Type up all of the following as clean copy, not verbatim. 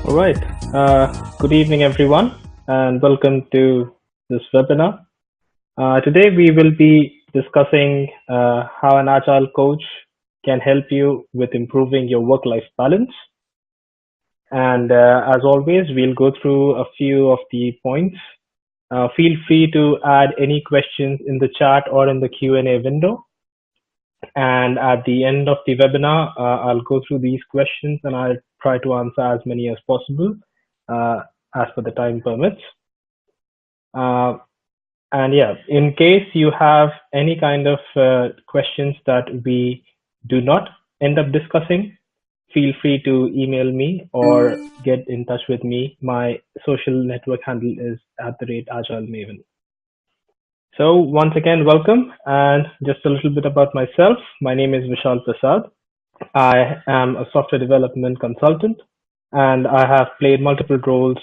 All right. Good evening, everyone, and welcome to this webinar. Today, we will be discussing how an agile coach can help you with improving your work-life balance. And as always, we'll go through a few of the points. Feel free to add any questions in the chat or in the Q&A window. And at the end of the webinar, I'll go through these questions and I'll try to answer as many as possible as per the time permits. And yeah, in case you have any kind of questions that we do not end up discussing, feel free to email me or get in touch with me. My social network handle is @AgileMaven. So once again, welcome, and just a little bit about myself. My name is Vishal Prasad. I am a software development consultant, and I have played multiple roles,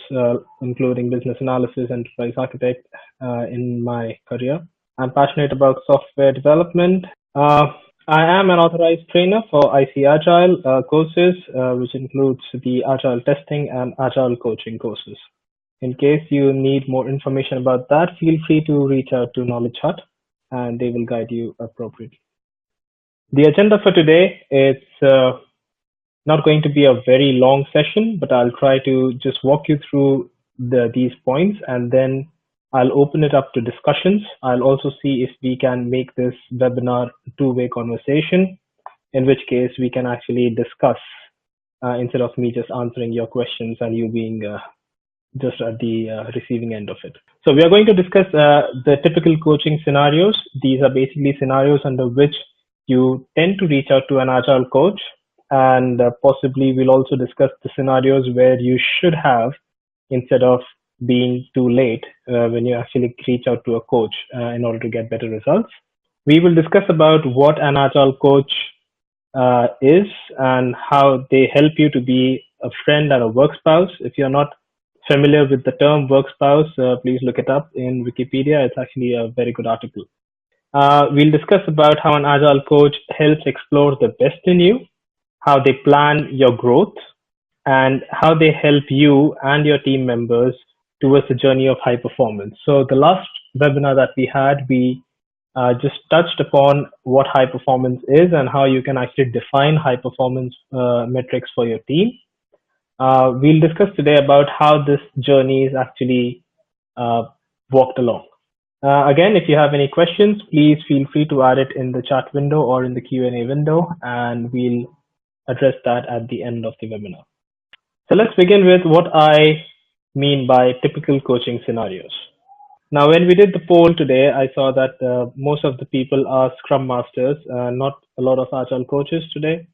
including business analysis, enterprise architect, in my career. I'm passionate about software development. I am an authorized trainer for IC Agile courses, which includes the Agile testing and Agile coaching courses. In case you need more information about that, feel free to reach out to Knowledgehut and they will guide you appropriately. The agenda for today is not going to be a very long session, but I'll try to just walk you through these points and then I'll open it up to discussions. I'll also see if we can make this webinar a two-way conversation, in which case we can actually discuss instead of me just answering your questions and you being just at the receiving end of it. So we are going to discuss the typical coaching scenarios. These are basically scenarios under which you tend to reach out to an agile coach, and possibly we'll also discuss the scenarios where you should have instead of being too late when you actually reach out to a coach in order to get better results. We will discuss about what an agile coach is and how they help you to be a friend and a work spouse. If you're not familiar with the term work spouse, please look it up in Wikipedia. It's actually a very good article. We'll discuss about how an agile coach helps explore the best in you, how they plan your growth, and how they help you and your team members towards the journey of high performance. So the last webinar that we had, we just touched upon what high performance is and how you can actually define high performance metrics for your team. We'll discuss today about how this journey is actually walked along. Again, if you have any questions, please feel free to add it in the chat window or in the Q&A window, and we'll address that at the end of the webinar. So let's begin with what I mean by typical coaching scenarios. Now, when we did the poll today, I saw that most of the people are Scrum Masters, not a lot of Agile coaches today.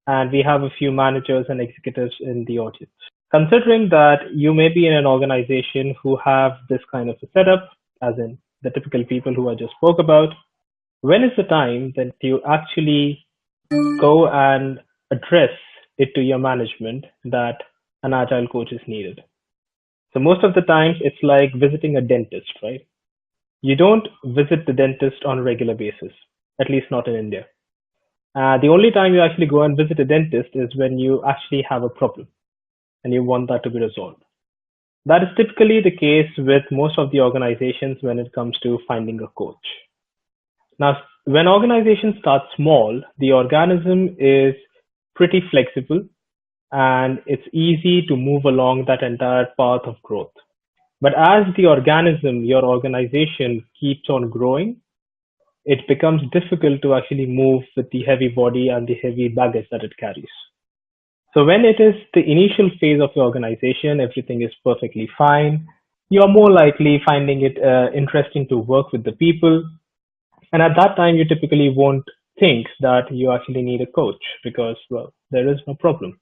And we have a few managers and executives in the audience. Considering that you may be in an organization who have this kind of a setup, as in the typical people who I just spoke about, when is the time that you actually go and address it to your management that an agile coach is needed? So most of the times it's like visiting a dentist, right? You don't visit the dentist on a regular basis, at least not in India. The only time you actually go and visit a dentist is when you actually have a problem and you want that to be resolved. That is typically the case with most of the organizations when it comes to finding a coach. Now, when organizations start small, the organism is pretty flexible and it's easy to move along that entire path of growth. But as the organism, your organization keeps on growing, it becomes difficult to actually move with the heavy body and the heavy baggage that it carries. So when it is the initial phase of your organization, everything is perfectly fine. You are more likely finding it interesting to work with the people. And at that time, you typically won't think that you actually need a coach because, well, there is no problem.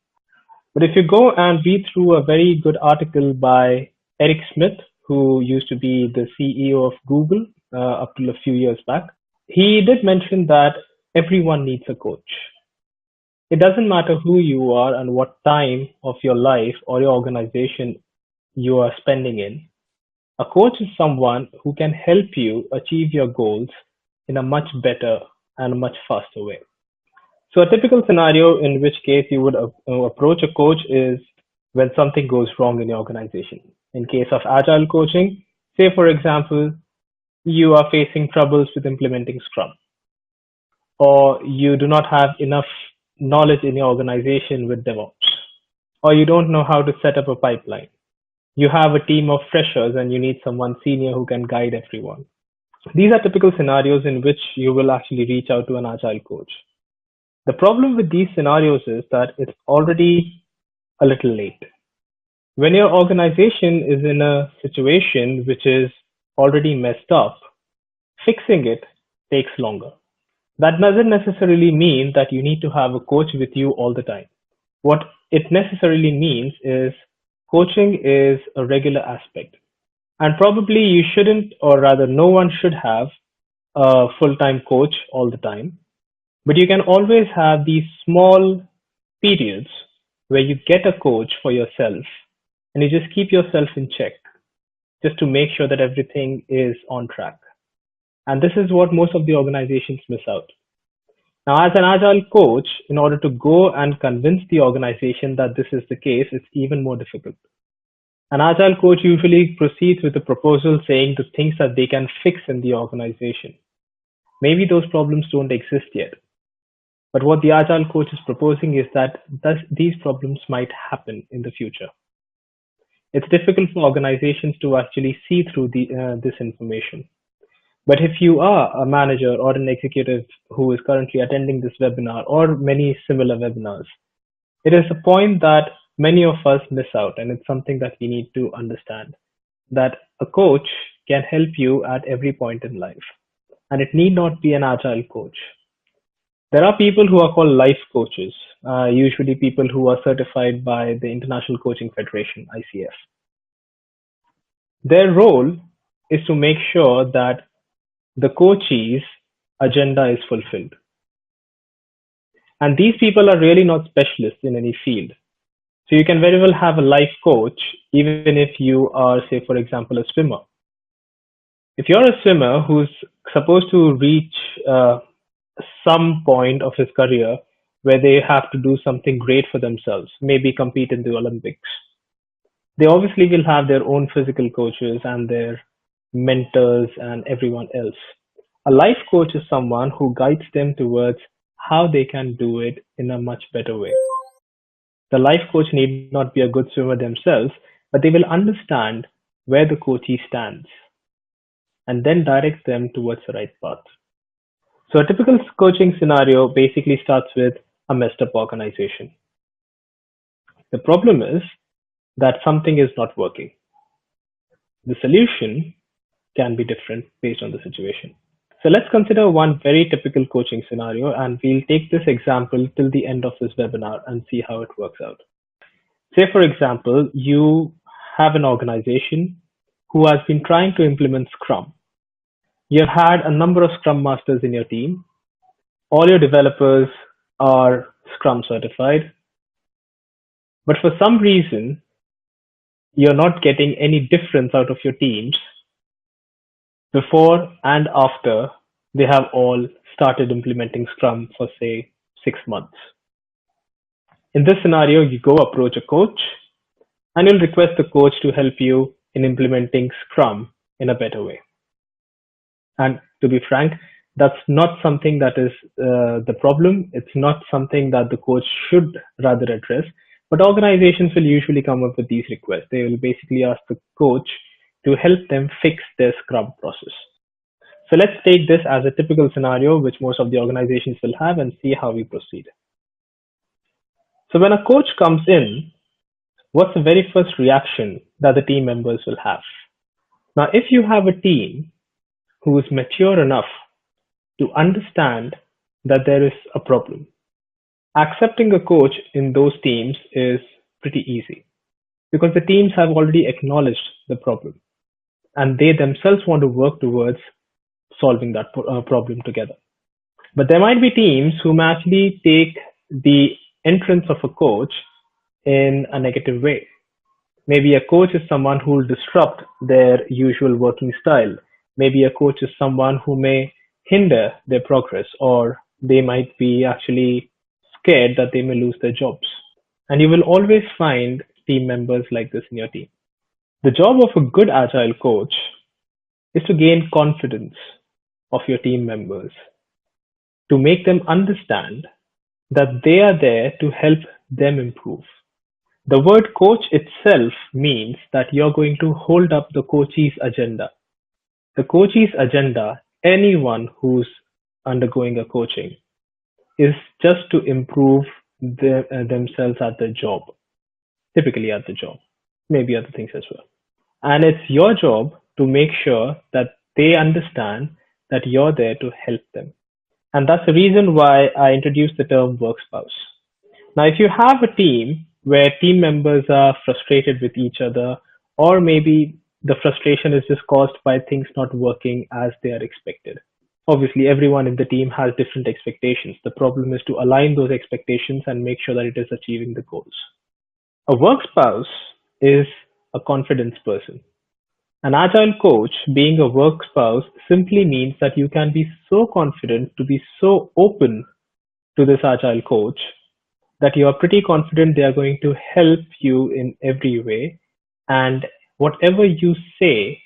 But if you go and read through a very good article by Eric Schmidt, who used to be the CEO of Google up till a few years back, he did mention that everyone needs a coach. It doesn't matter who you are and what time of your life or your organization you are spending in. A coach is someone who can help you achieve your goals in a much better and much faster way. So a typical scenario in which case you would approach a coach is when something goes wrong in your organization. In case of agile coaching, say for example, you are facing troubles with implementing Scrum, or you do not have enough knowledge in your organization with DevOps, or you don't know how to set up a pipeline. You have a team of freshers and you need someone senior who can guide everyone. These are typical scenarios in which you will actually reach out to an agile coach. The problem with these scenarios is that it's already a little late. When your organization is in a situation which is already messed up, fixing it takes longer. That doesn't necessarily mean that you need to have a coach with you all the time. What it necessarily means is coaching is a regular aspect. And probably you shouldn't, or rather, no one should have a full time coach all the time. But you can always have these small periods where you get a coach for yourself and you just keep yourself in check just to make sure that everything is on track. And this is what most of the organizations miss out. Now, as an agile coach, in order to go and convince the organization that this is the case, it's even more difficult. An agile coach usually proceeds with a proposal saying the things that they can fix in the organization. Maybe those problems don't exist yet. But what the agile coach is proposing is that these problems might happen in the future. It's difficult for organizations to actually see through this information. But if you are a manager or an executive who is currently attending this webinar or many similar webinars, it is a point that many of us miss out, and it's something that we need to understand, that a coach can help you at every point in life, and it need not be an agile coach. There are people who are called life coaches, usually people who are certified by the International Coaching Federation, ICF. Their role is to make sure that the coachee's agenda is fulfilled. And these people are really not specialists in any field. So you can very well have a life coach, even if you are, say, for example, a swimmer. If you're a swimmer who's supposed to reach some point of his career where they have to do something great for themselves, maybe compete in the Olympics, they obviously will have their own physical coaches and their mentors and everyone else. A life coach is someone who guides them towards how they can do it in a much better way. The life coach need not be a good swimmer themselves, but they will understand where the coachee stands and then direct them towards the right path. So a typical coaching scenario basically starts with a messed up organization. The problem is that something is not working. The solution can be different based on the situation. So let's consider one very typical coaching scenario, and we'll take this example till the end of this webinar and see how it works out. Say, for example, you have an organization who has been trying to implement Scrum. You've had a number of Scrum Masters in your team. All your developers are Scrum certified. But for some reason, you're not getting any difference out of your teams before and after they have all started implementing Scrum for, say, 6 months. In this scenario, you go approach a coach and you'll request the coach to help you in implementing Scrum in a better way. And to be frank, that's not something that is the problem. It's not something that the coach should rather address. But organizations will usually come up with these requests. They will basically ask the coach to help them fix their Scrum process. So let's take this as a typical scenario which most of the organizations will have and see how we proceed. So when a coach comes in, what's the very first reaction that the team members will have? Now, if you have a team who is mature enough to understand that there is a problem, accepting a coach in those teams is pretty easy because the teams have already acknowledged the problem and they themselves want to work towards solving that problem together. But there might be teams who may actually take the entrance of a coach in a negative way. Maybe a coach is someone who will disrupt their usual working style. Maybe a coach is someone who may hinder their progress, or they might be actually scared that they may lose their jobs. And you will always find team members like this in your team. The job of a good agile coach is to gain confidence of your team members, to make them understand that they are there to help them improve. The word coach itself means that you're going to hold up the coachee's agenda. The coachee's agenda, anyone who's undergoing a coaching, is just to improve themselves at the job, typically at the job, maybe other things as well. And it's your job to make sure that they understand that you're there to help them. And that's the reason why I introduced the term work spouse. Now, if you have a team where team members are frustrated with each other, or maybe the frustration is just caused by things not working as they are expected. Obviously, everyone in the team has different expectations. The problem is to align those expectations and make sure that it is achieving the goals. A work spouse is a confidence person. An agile coach, being a work spouse, simply means that you can be so confident to be so open to this agile coach that you are pretty confident they are going to help you in every way. And whatever you say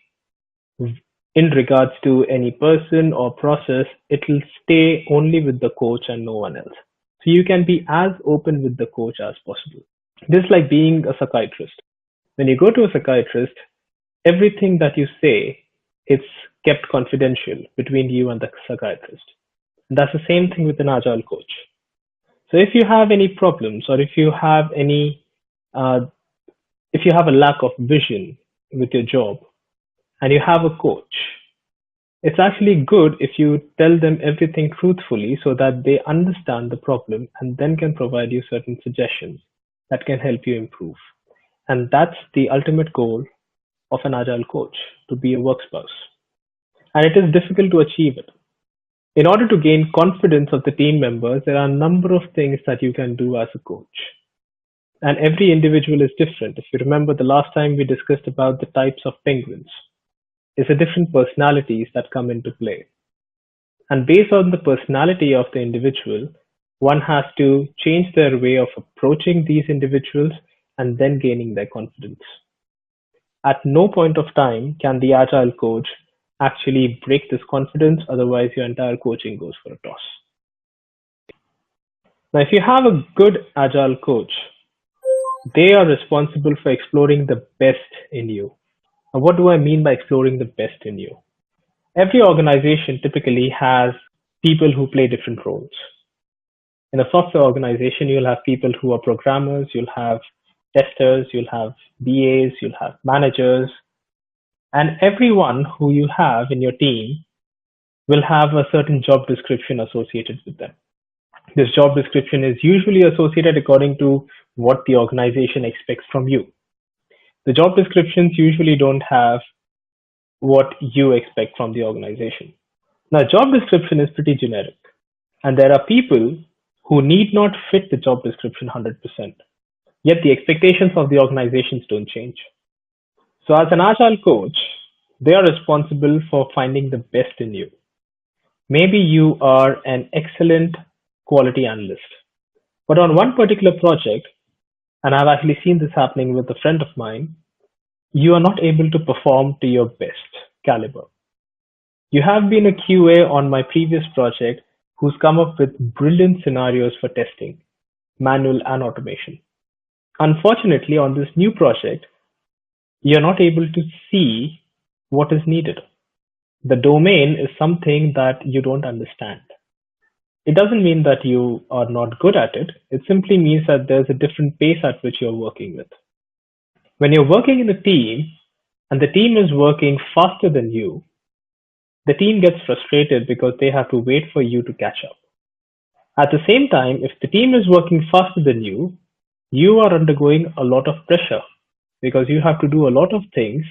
in regards to any person or process, it will stay only with the coach and no one else. So you can be as open with the coach as possible. This is like being a psychiatrist. When you go to a psychiatrist, everything that you say, it's kept confidential between you and the psychiatrist. And that's the same thing with an agile coach. So if you have any problems, or if you have a lack of vision with your job and you have a coach, it's actually good if you tell them everything truthfully so that they understand the problem and then can provide you certain suggestions that can help you improve. And that's the ultimate goal of an agile coach, to be a work spouse. And it is difficult to achieve it. In order to gain confidence of the team members, there are a number of things that you can do as a coach. And every individual is different. If you remember the last time we discussed about the types of penguins, it's the different personalities that come into play. And based on the personality of the individual, one has to change their way of approaching these individuals and then gaining their confidence. At no point of time can the agile coach actually break this confidence, otherwise your entire coaching goes for a toss. Now, if you have a good agile coach, they are responsible for exploring the best in you. Now, what do I mean by exploring the best in you? Every organization typically has people who play different roles. In a software organization, you'll have people who are programmers, you'll have testers, you'll have BAs, you'll have managers, and everyone who you have in your team will have a certain job description associated with them. This job description is usually associated according to what the organization expects from you. The job descriptions usually don't have what you expect from the organization. Now, job description is pretty generic, and there are people who need not fit the job description 100%. Yet the expectations of the organizations don't change. So as an agile coach, they are responsible for finding the best in you. Maybe you are an excellent quality analyst, but on one particular project, and I've actually seen this happening with a friend of mine, you are not able to perform to your best caliber. You have been a QA on my previous project who's come up with brilliant scenarios for testing, manual and automation. Unfortunately, on this new project, you're not able to see what is needed. The domain is something that you don't understand. It doesn't mean that you are not good at it. It simply means that there's a different pace at which you're working with. When you're working in a team and the team is working faster than you, the team gets frustrated because they have to wait for you to catch up. At the same time, if the team is working faster than you are undergoing a lot of pressure because you have to do a lot of things,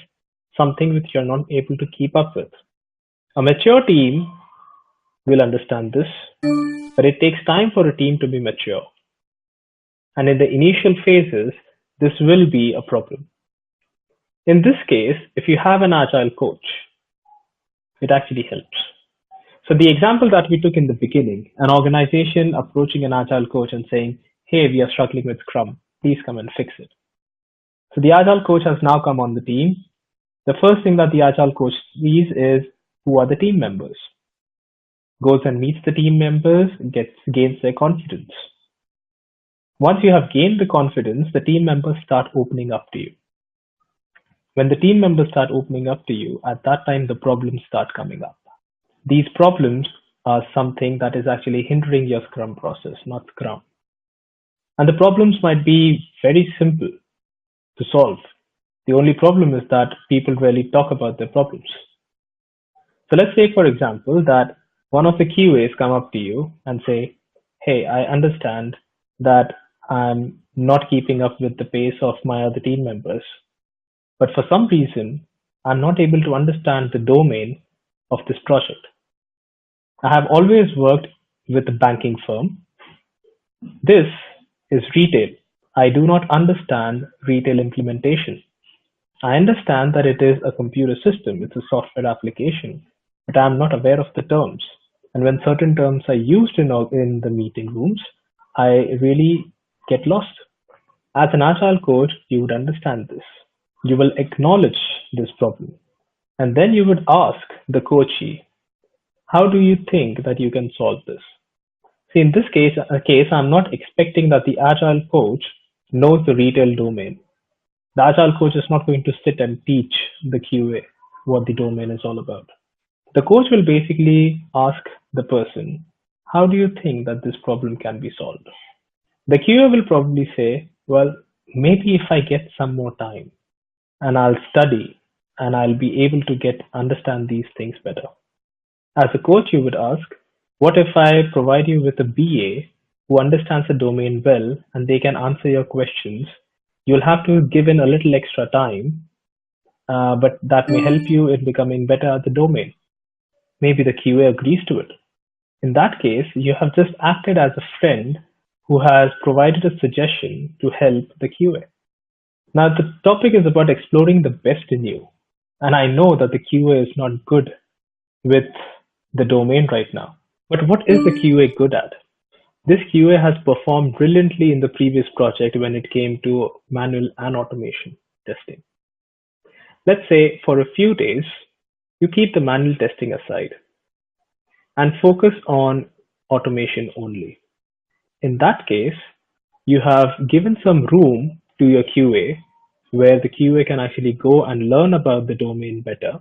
something which you're not able to keep up with. A mature team will understand this, but it takes time for a team to be mature. And in the initial phases, this will be a problem. In this case, if you have an agile coach, it actually helps. So the example that we took in the beginning, an organization approaching an agile coach and saying, hey, we are struggling with Scrum, please come and fix it. So the Agile coach has now come on the team. The first thing that the Agile coach sees is who are the team members, goes and meets the team members, gains their confidence. Once you have gained the confidence, the team members start opening up to you. When the team members start opening up to you, at that time the problems start coming up. These problems are something that is actually hindering your Scrum process, not Scrum. And the problems might be very simple to solve. The only problem is that people rarely talk about their problems. So let's say, for example, that one of the QAs come up to you and say, hey, I understand that I'm not keeping up with the pace of my other team members, but for some reason, I'm not able to understand the domain of this project. I have always worked with a banking firm. This is retail. I do not understand retail implementation. I understand that it is a computer system, it's a software application, but I am not aware of the terms. And when certain terms are used in the meeting rooms, I really get lost. As an Agile coach, you would understand this. You will acknowledge this problem. And then you would ask the coachee, how do you think that you can solve this? See, in this case, I'm not expecting that the Agile coach knows the retail domain. The Agile coach is not going to sit and teach the QA what the domain is all about. The coach will basically ask the person, how do you think that this problem can be solved? The QA will probably say, well, maybe if I get some more time and I'll study and I'll be able to understand these things better. As a coach, you would ask, what if I provide you with a BA who understands the domain well and they can answer your questions? You'll have to give in a little extra time, but that may help you in becoming better at the domain. Maybe the QA agrees to it. In that case, you have just acted as a friend who has provided a suggestion to help the QA. Now, the topic is about exploring the best in you. And I know that the QA is not good with the domain right now. But what is the QA good at? This QA has performed brilliantly in the previous project when it came to manual and automation testing. Let's say for a few days, you keep the manual testing aside and focus on automation only. In that case, you have given some room to your QA where the QA can actually go and learn about the domain better.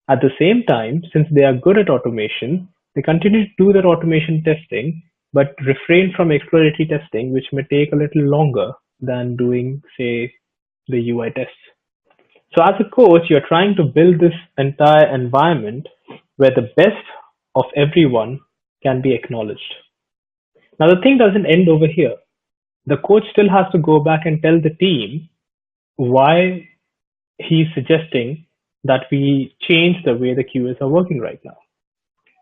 At the same time, since they are good at automation, they continue to do their automation testing, but refrain from exploratory testing, which may take a little longer than doing, say, the UI tests. So as a coach, you're trying to build this entire environment where the best of everyone can be acknowledged. Now, the thing doesn't end over here. The coach still has to go back and tell the team why he's suggesting that we change the way the QAs are working right now.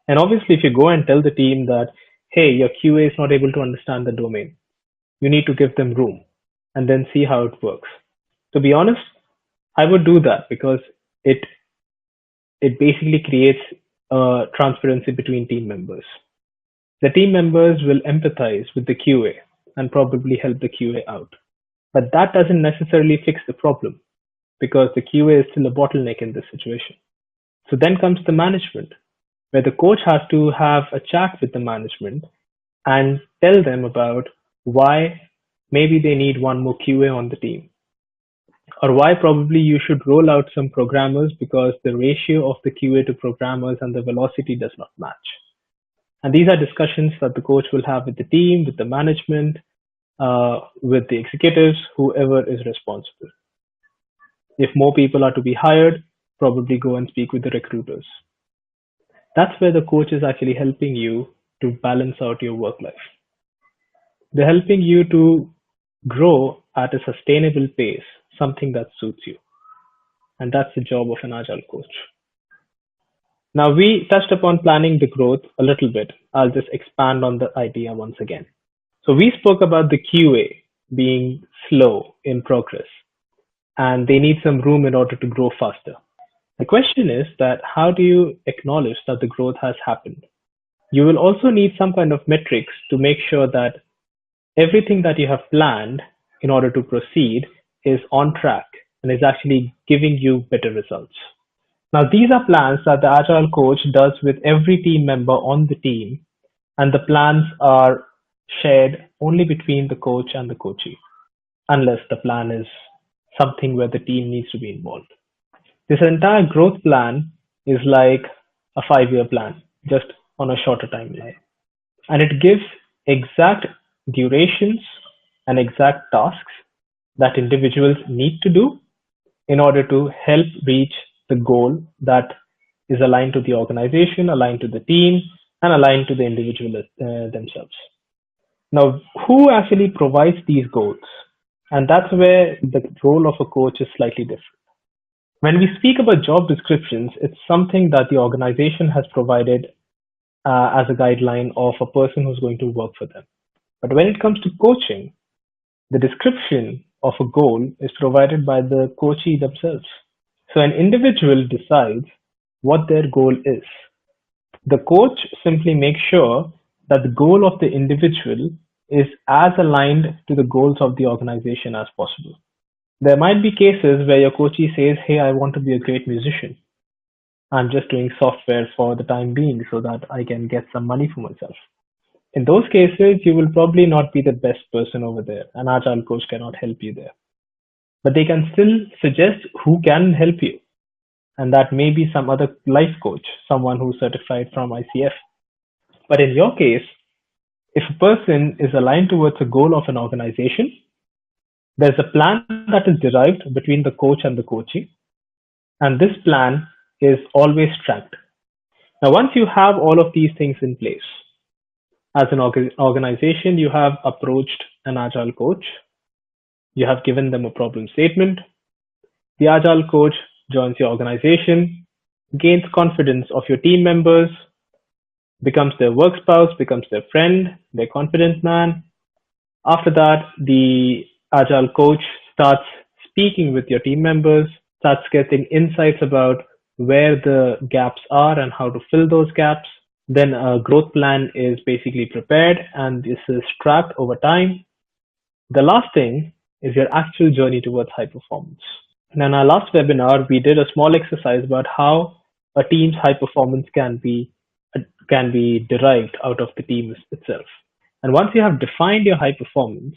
And obviously, if you go and tell the team that, hey, your QA is not able to understand the domain, you need to give them room and then see how it works. To be honest, I would do that because it basically creates transparency between team members. The team members will empathize with the QA and probably help the QA out. But that doesn't necessarily fix the problem because the QA is still a bottleneck in this situation. So then comes the management, where the coach has to have a chat with the management and tell them about why maybe they need one more QA on the team, or why probably you should roll out some programmers because the ratio of the QA to programmers and the velocity does not match. And these are discussions that the coach will have with the team, with the management, with the executives, whoever is responsible. If more people are to be hired, probably go and speak with the recruiters. That's where the coach is actually helping you to balance out your work life. They're helping you to grow at a sustainable pace, something that suits you. And that's the job of an Agile coach. Now, we touched upon planning the growth a little bit. I'll just expand on the idea once again. So we spoke about the QA being slow in progress and they need some room in order to grow faster. The question is that how do you acknowledge that the growth has happened? You will also need some kind of metrics to make sure that everything that you have planned in order to proceed is on track and is actually giving you better results. Now, these are plans that the Agile coach does with every team member on the team, and the plans are shared only between the coach and the coachee, unless the plan is something where the team needs to be involved. This entire growth plan is like a 5-year plan, just on a shorter timeline. And it gives exact durations and exact tasks that individuals need to do in order to help reach the goal that is aligned to the organization, aligned to the team, and aligned to the individual themselves. Now, who actually provides these goals? And that's where the role of a coach is slightly different. When we speak about job descriptions, it's something that the organization has provided as a guideline of a person who's going to work for them. But when it comes to coaching, the description of a goal is provided by the coachee themselves. So an individual decides what their goal is. The coach simply makes sure that the goal of the individual is as aligned to the goals of the organization as possible. There might be cases where your coachee says, "Hey, I want to be a great musician. I'm just doing software for the time being so that I can get some money for myself." In those cases, you will probably not be the best person over there. An agile coach cannot help you there. But they can still suggest who can help you. And that may be some other life coach, someone who's certified from ICF. But in your case, if a person is aligned towards a goal of an organization, there's a plan that is derived between the coach and the coachee. And this plan is always tracked. Now, once you have all of these things in place, as an organization, you have approached an agile coach, you have given them a problem statement. The agile coach joins your organization, gains confidence of your team members, becomes their work spouse, becomes their friend, their confidence man. After that, the agile coach starts speaking with your team members, starts getting insights about where the gaps are and how to fill those gaps. Then a growth plan is basically prepared and this is tracked over time. The last thing is your actual journey towards high performance. And in our last webinar, we did a small exercise about how a team's high performance can be derived out of the team itself. And once you have defined your high performance,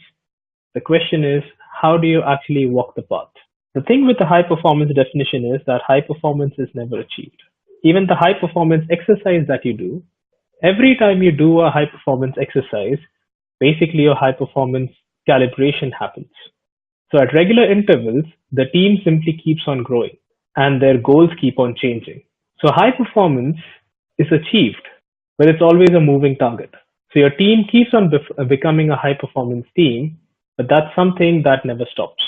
the question is, how do you actually walk the path? The thing with the high performance definition is that high performance is never achieved. Even the high performance exercise that you do, every time you do a high performance exercise, basically your high performance calibration happens. So at regular intervals, the team simply keeps on growing and their goals keep on changing. So high performance is achieved, but it's always a moving target. So your team keeps on becoming a high performance team, but that's something that never stops.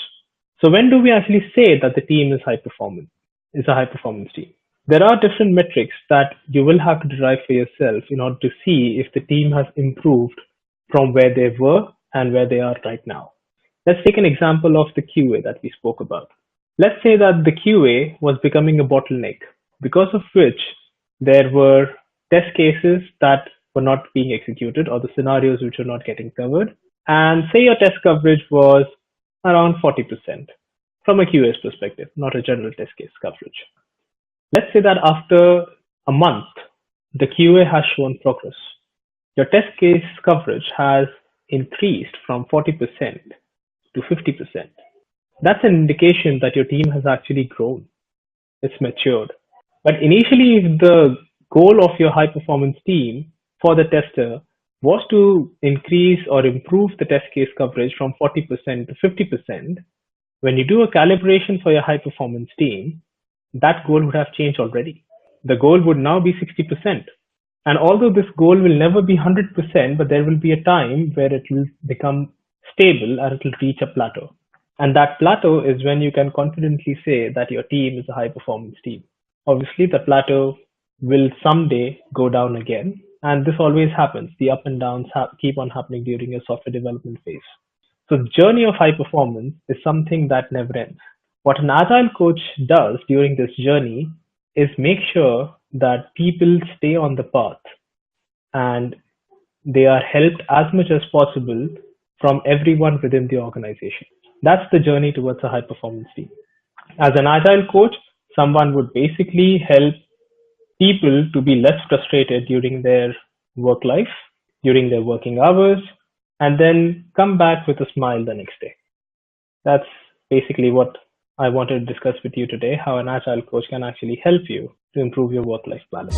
So when do we actually say that the team is a high performance team? There are different metrics that you will have to derive for yourself in order to see if the team has improved from where they were and where they are right now. Let's take an example of the QA that we spoke about. Let's say that the QA was becoming a bottleneck, because of which there were test cases that were not being executed or the scenarios which were not getting covered. And say your test coverage was around 40% from a QA's perspective, not a general test case coverage. Let's say that after a month, the QA has shown progress. Your test case coverage has increased from 40% to 50%. That's an indication that your team has actually grown. It's matured. But initially, if the goal of your high performance team for the tester was to increase or improve the test case coverage from 40% to 50%, when you do a calibration for your high performance team, that goal would have changed already. The goal would now be 60%. And although this goal will never be 100%, but there will be a time where it will become stable and it will reach a plateau. And that plateau is when you can confidently say that your team is a high performance team. Obviously, the plateau will someday go down again. And this always happens. The up and downs keep on happening during your software development phase. So the journey of high performance is something that never ends. What an agile coach does during this journey is make sure that people stay on the path and they are helped as much as possible from everyone within the organization. That's the journey towards a high performance team. As an agile coach, someone would basically help people to be less frustrated during their work life, during their working hours, and then come back with a smile the next day. That's basically what I wanted to discuss with you today, how an agile coach can actually help you to improve your work life balance.